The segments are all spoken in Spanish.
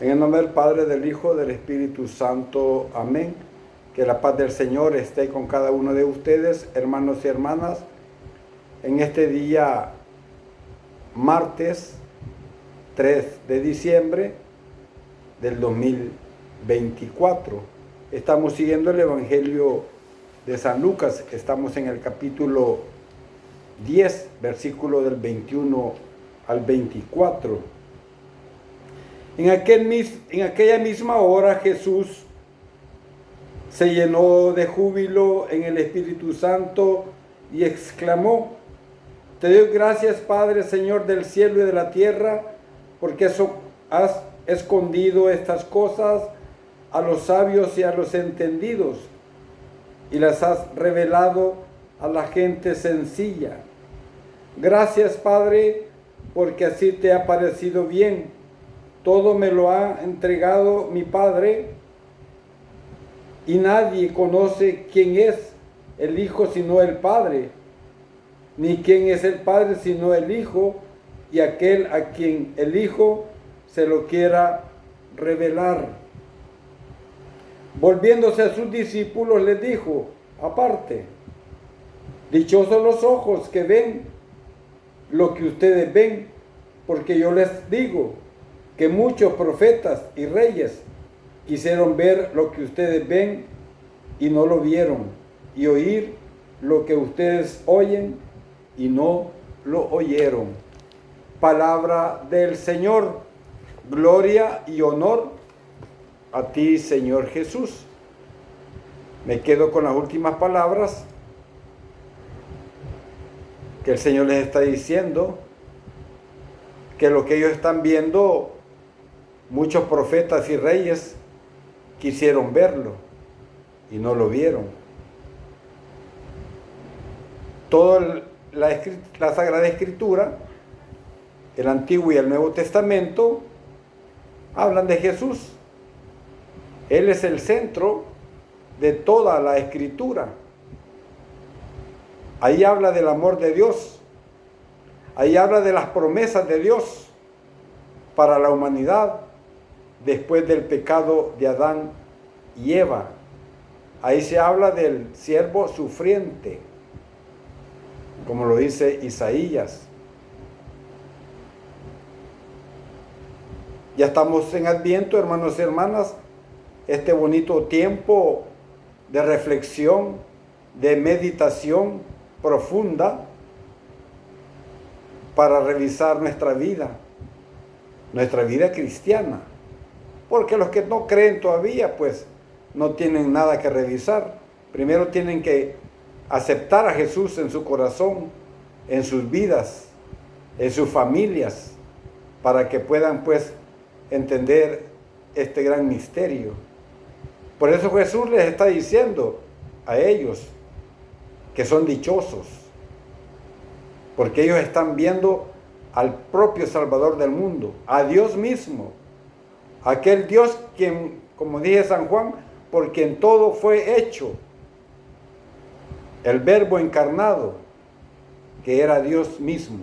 En el nombre del Padre, del Hijo, del Espíritu Santo. Amén. Que la paz del Señor esté con cada uno de ustedes, hermanos y hermanas, en este día martes 3 de diciembre del 2024. Estamos siguiendo el Evangelio de San Lucas. Estamos en el capítulo 10, versículo del 21 al 24. En aquella misma hora Jesús se llenó de júbilo en el Espíritu Santo y exclamó: Te doy gracias, Padre, Señor del cielo y de la tierra, porque has escondido estas cosas a los sabios y a los entendidos, y las has revelado a la gente sencilla. Gracias, Padre, porque así te ha parecido bien. Todo me lo ha entregado mi Padre, y nadie conoce quién es el Hijo sino el Padre, ni quién es el Padre sino el Hijo, y aquel a quien el Hijo se lo quiera revelar. Volviéndose a sus discípulos les dijo aparte: Dichosos los ojos que ven lo que ustedes ven, porque yo les digo que muchos profetas y reyes quisieron ver lo que ustedes ven y no lo vieron, y oír lo que ustedes oyen y no lo oyeron. Palabra del Señor. Gloria y honor a ti, Señor Jesús. Me quedo con las últimas palabras que el Señor les está diciendo, que lo que ellos están viendo, muchos profetas y reyes quisieron verlo y no lo vieron. Toda la Sagrada Escritura, el Antiguo y el Nuevo Testamento, hablan de Jesús. Él es el centro de toda la Escritura. Ahí habla del amor de Dios. Ahí habla de las promesas de Dios para la humanidad después del pecado de Adán y Eva. Ahí se habla del siervo sufriente, como lo dice Isaías. Ya estamos en Adviento, hermanos y hermanas, este bonito tiempo de reflexión, de meditación profunda para revisar nuestra vida cristiana. Porque los que no creen todavía, pues no tienen nada que revisar. Primero tienen que aceptar a Jesús en su corazón, en sus vidas, en sus familias, para que puedan pues entender este gran misterio. Por eso Jesús les está diciendo a ellos que son dichosos, porque ellos están viendo al propio Salvador del mundo, a Dios mismo, aquel Dios quien, como dije San Juan, por quien todo fue hecho, el Verbo encarnado, que era Dios mismo.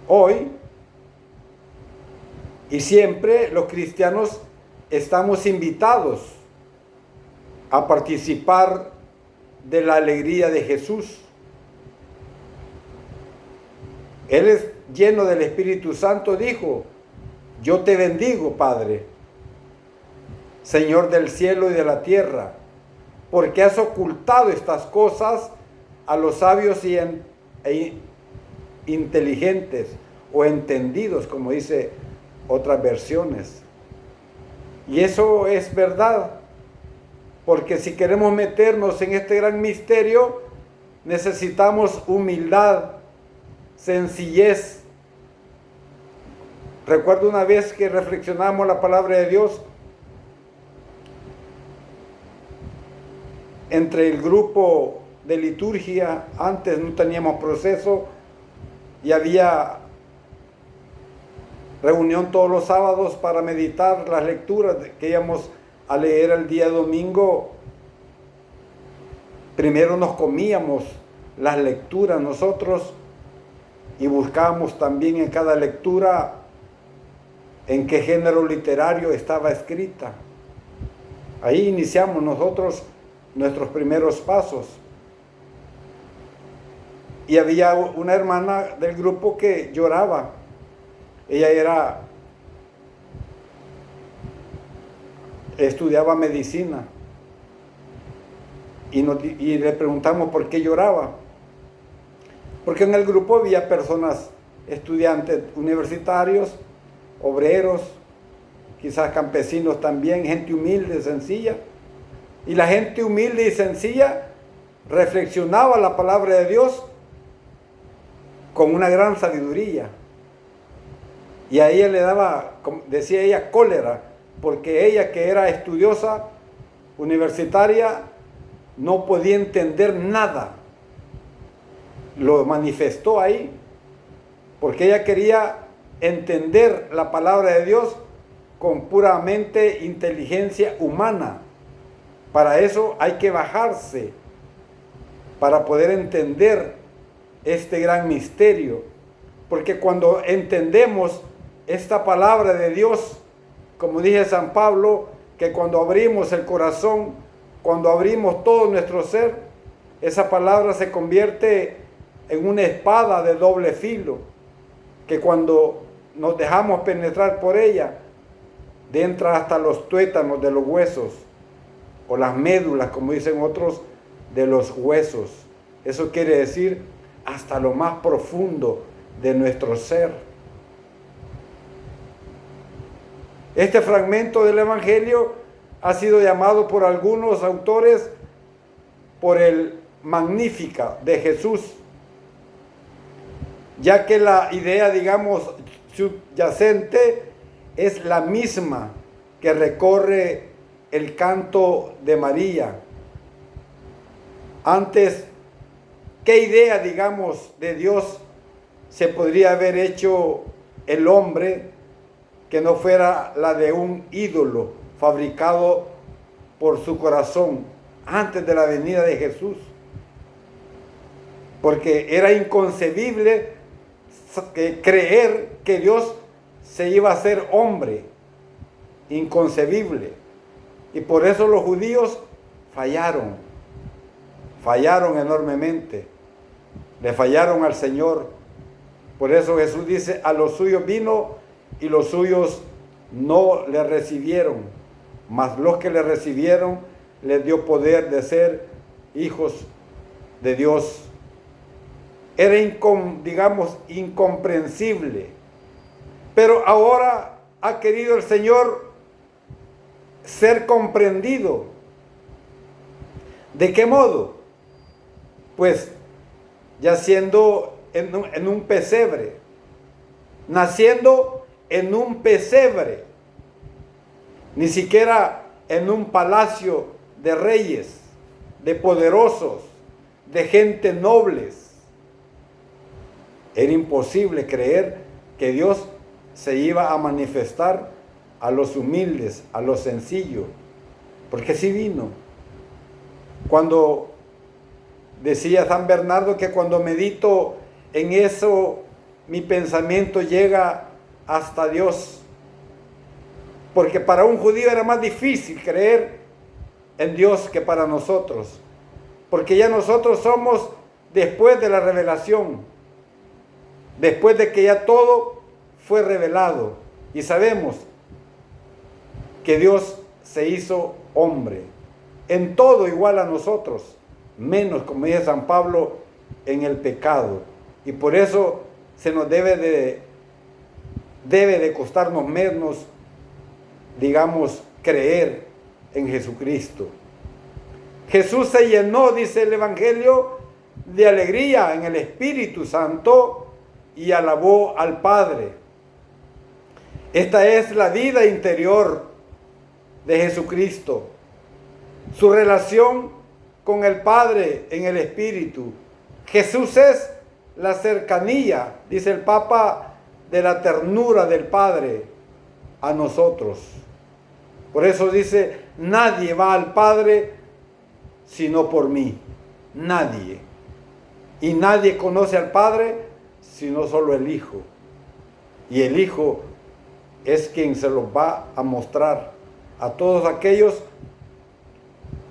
Hoy y siempre los cristianos estamos invitados a participar de la alegría de Jesús. Él es lleno del Espíritu Santo, dijo: Yo te bendigo, Padre, Señor del cielo y de la tierra, porque has ocultado estas cosas a los sabios e inteligentes o entendidos, como dice otras versiones. Y eso es verdad, porque si queremos meternos en este gran misterio, necesitamos humildad, sencillez. Recuerdo una vez que reflexionamos la palabra de Dios entre el grupo de liturgia. Antes no teníamos proceso y había reunión todos los sábados para meditar las lecturas que íbamos a leer el día domingo. Primero nos comíamos las lecturas nosotros y buscábamos también en cada lectura en qué género literario estaba escrita. Ahí iniciamos nosotros nuestros primeros pasos. Y había una hermana del grupo que lloraba. Ella estudiaba medicina. Y le preguntamos por qué lloraba. Porque en el grupo había personas, estudiantes universitarios, obreros, quizás campesinos también, gente humilde, sencilla. Y la gente humilde y sencilla reflexionaba la palabra de Dios con una gran sabiduría. Y a ella le daba, decía ella, cólera, porque ella, que era estudiosa, universitaria, no podía entender nada. Lo manifestó ahí, porque ella quería entender la palabra de Dios con puramente inteligencia humana. Para eso hay que bajarse, para poder entender este gran misterio. Porque cuando entendemos esta palabra de Dios, como dije San Pablo, que cuando abrimos el corazón, cuando abrimos todo nuestro ser, esa palabra se convierte en una espada de doble filo, que cuando nos dejamos penetrar por ella, entra hasta los tuétanos de los huesos, o las médulas, como dicen otros, de los huesos. Eso quiere decir hasta lo más profundo de nuestro ser. Este fragmento del Evangelio ha sido llamado por algunos autores por el Magnífica de Jesús, ya que la idea, digamos, subyacente es la misma que recorre el canto de María. Antes, ¿qué idea, digamos, de Dios se podría haber hecho el hombre que no fuera la de un ídolo fabricado por su corazón antes de la venida de Jesús? Porque era inconcebible creer que Dios se iba a hacer hombre. Inconcebible. Y por eso los judíos fallaron enormemente. Le fallaron al Señor. Por eso Jesús dice, a los suyos vino y los suyos no le recibieron. Mas los que le recibieron les dio poder de ser hijos de Dios. Era, digamos, incomprensible. Pero ahora ha querido el Señor ser comprendido. ¿De qué modo? Pues yaciendo en un pesebre, naciendo en un pesebre, ni siquiera en un palacio de reyes, de poderosos, de gente nobles. Era imposible creer que Dios se iba a manifestar a los humildes, a los sencillos, porque sí vino. Cuando decía San Bernardo que cuando medito en eso, mi pensamiento llega hasta Dios, porque para un judío era más difícil creer en Dios que para nosotros, porque ya nosotros somos después de la revelación, después de que ya todo fue revelado y sabemos que Dios se hizo hombre, en todo igual a nosotros, menos, como dice San Pablo, en el pecado. Y por eso se nos debe de costarnos menos, digamos, creer en Jesucristo. Jesús se llenó, dice el Evangelio, de alegría en el Espíritu Santo y alabó al Padre. Esta es la vida interior de Jesucristo, su relación con el Padre en el Espíritu. Jesús es la cercanía, dice el Papa, de la ternura del Padre a nosotros. Por eso dice, nadie va al Padre sino por mí. Nadie. Y nadie conoce al Padre sino solo el Hijo. Y el Hijo es quien se los va a mostrar a todos aquellos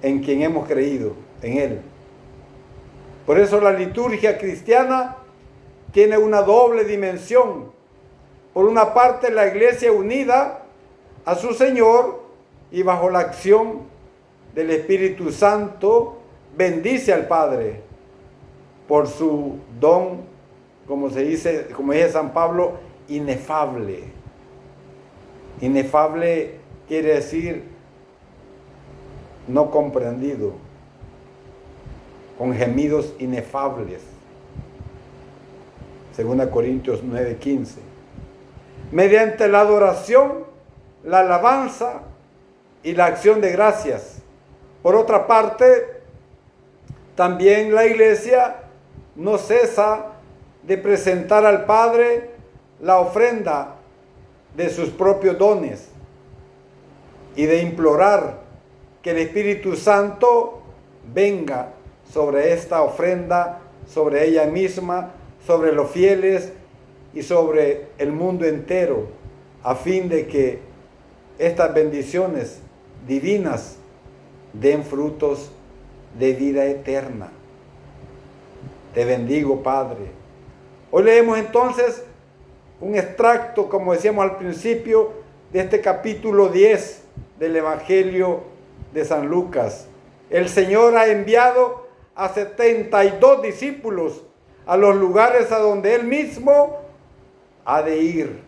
en quien hemos creído, en Él. Por eso la liturgia cristiana tiene una doble dimensión. Por una parte, la iglesia unida a su Señor y bajo la acción del Espíritu Santo bendice al Padre por su don, como dice San Pablo, inefable. Inefable quiere decir no comprendido, con gemidos inefables. 2 Corintios 9:15. Mediante la adoración, la alabanza y la acción de gracias. Por otra parte, también la iglesia no cesa de presentar al Padre la ofrenda de sus propios dones y de implorar que el Espíritu Santo venga sobre esta ofrenda, sobre ella misma, sobre los fieles y sobre el mundo entero, a fin de que estas bendiciones divinas den frutos de vida eterna. Te bendigo, Padre. Hoy leemos entonces un extracto, como decíamos al principio, de este capítulo 10 del Evangelio de San Lucas. El Señor ha enviado a 72 discípulos a los lugares a donde Él mismo ha de ir.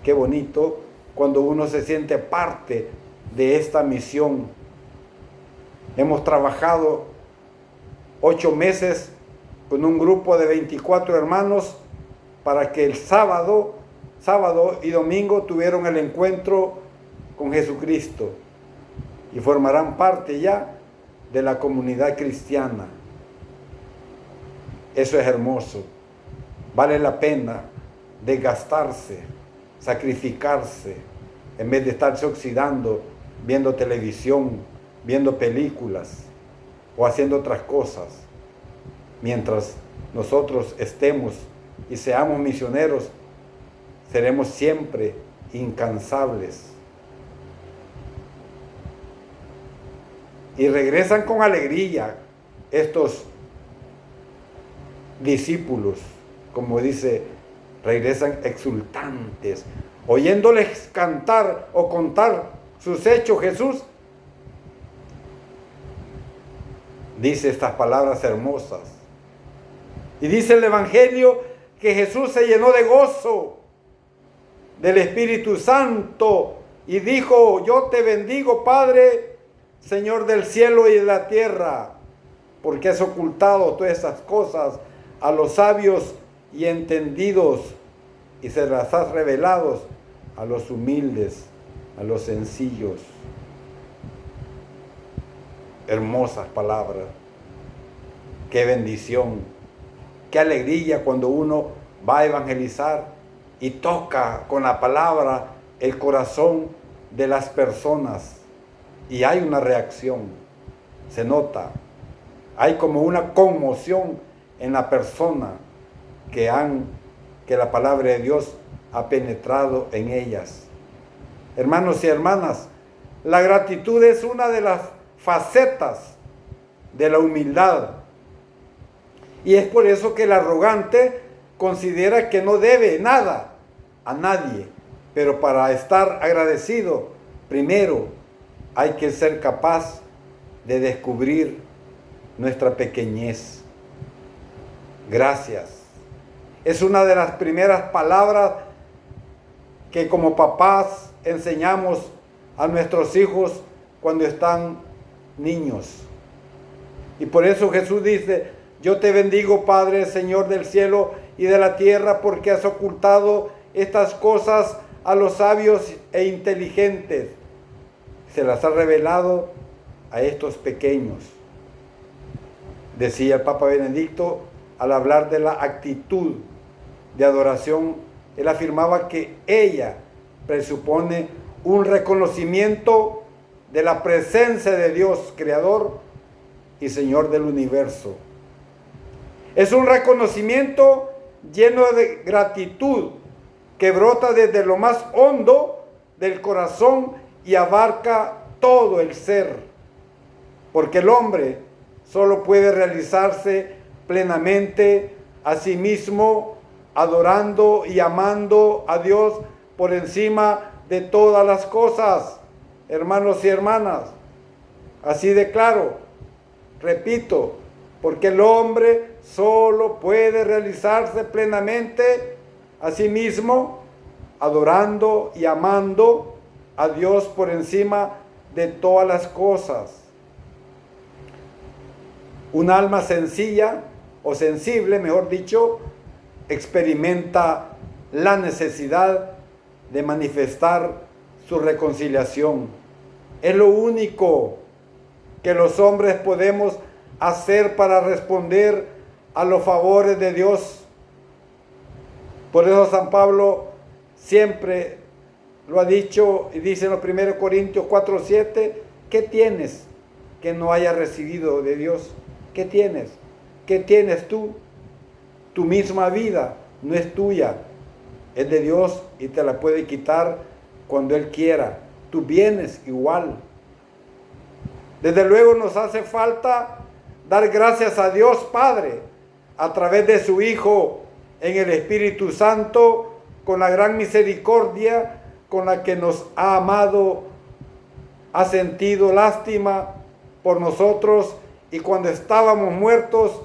Qué bonito cuando uno se siente parte de esta misión. Hemos trabajado 8 meses con un grupo de 24 hermanos para que el sábado y domingo tuvieron el encuentro con Jesucristo y formarán parte ya de la comunidad cristiana. Eso es hermoso. Vale la pena desgastarse, sacrificarse, en vez de estarse oxidando viendo televisión, viendo películas o haciendo otras cosas. Mientras nosotros estemos y seamos misioneros, seremos siempre incansables. Y regresan con alegría estos discípulos, como dice, regresan exultantes, oyéndoles cantar o contar sus hechos. Jesús dice estas palabras hermosas. Y dice el Evangelio que Jesús se llenó de gozo del Espíritu Santo y dijo: yo te bendigo, Padre, Señor del cielo y de la tierra, porque has ocultado todas esas cosas a los sabios y entendidos y se las has revelado a los humildes, a los sencillos. Hermosas palabras. Qué bendición, qué alegría cuando uno va a evangelizar y toca con la palabra el corazón de las personas y hay una reacción, se nota, hay como una conmoción en la persona que la palabra de Dios ha penetrado en ellas. Hermanos y hermanas, la gratitud es una de las facetas de la humildad. Y es por eso que el arrogante considera que no debe nada a nadie. Pero para estar agradecido, primero hay que ser capaz de descubrir nuestra pequeñez. Gracias. Es una de las primeras palabras que como papás enseñamos a nuestros hijos cuando están niños. Y por eso Jesús dice: yo te bendigo, Padre, Señor del cielo y de la tierra, porque has ocultado estas cosas a los sabios e inteligentes. Se las ha revelado a estos pequeños. Decía el Papa Benedicto al hablar de la actitud de adoración, él afirmaba que ella presupone un reconocimiento de la presencia de Dios, Creador y Señor del universo. Es un reconocimiento lleno de gratitud que brota desde lo más hondo del corazón y abarca todo el ser, porque el hombre solo puede realizarse plenamente a sí mismo, adorando y amando a Dios por encima de todas las cosas, hermanos y hermanas. Así de claro, repito, porque el hombre solo puede realizarse plenamente a sí mismo, adorando y amando a Dios por encima de todas las cosas. Un alma sencilla o sensible, mejor dicho, experimenta la necesidad de manifestar su reconciliación. Es lo único que los hombres podemos hacer para responder a los favores de Dios. Por eso San Pablo siempre lo ha dicho y dice en los 1 Corintios 4:7, ¿qué tienes que no hayas recibido de Dios? ¿Qué tienes? ¿Qué tienes tú? Tu misma vida no es tuya, es de Dios y te la puede quitar cuando Él quiera. Tus bienes igual. Desde luego nos hace falta dar gracias a Dios Padre a través de su Hijo en el Espíritu Santo, con la gran misericordia con la que nos ha amado, ha sentido lástima por nosotros, y cuando estábamos muertos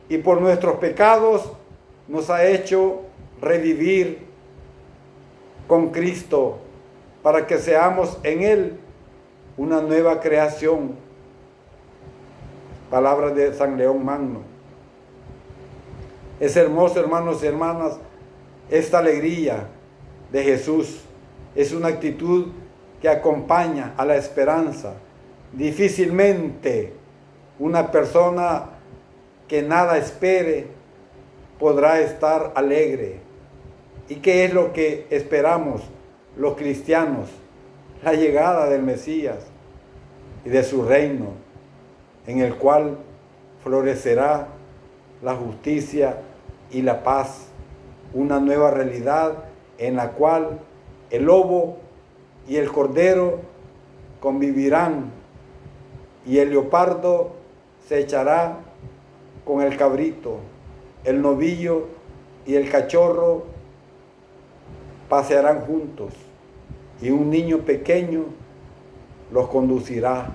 y por nuestros pecados nos ha hecho revivir con Cristo para que seamos en Él una nueva creación. Palabras de San León Magno. Es hermoso, hermanos y hermanas, esta alegría de Jesús. Es una actitud que acompaña a la esperanza. Difícilmente una persona que nada espere podrá estar alegre. ¿Y qué es lo que esperamos los cristianos? La llegada del Mesías y de su reino, en el cual florecerá la justicia y la paz, una nueva realidad en la cual el lobo y el cordero convivirán y el leopardo se echará con el cabrito, el novillo y el cachorro pasearán juntos y un niño pequeño los conducirá,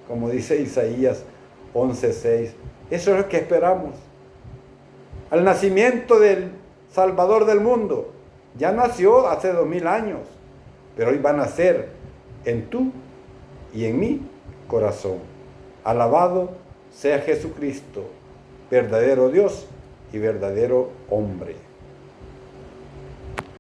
como dice Isaías 11:6. Eso es lo que esperamos. Al nacimiento del Salvador del mundo, ya nació hace 2000 años, pero hoy va a nacer en tu y en mi corazón. Alabado sea Jesucristo, verdadero Dios y verdadero hombre.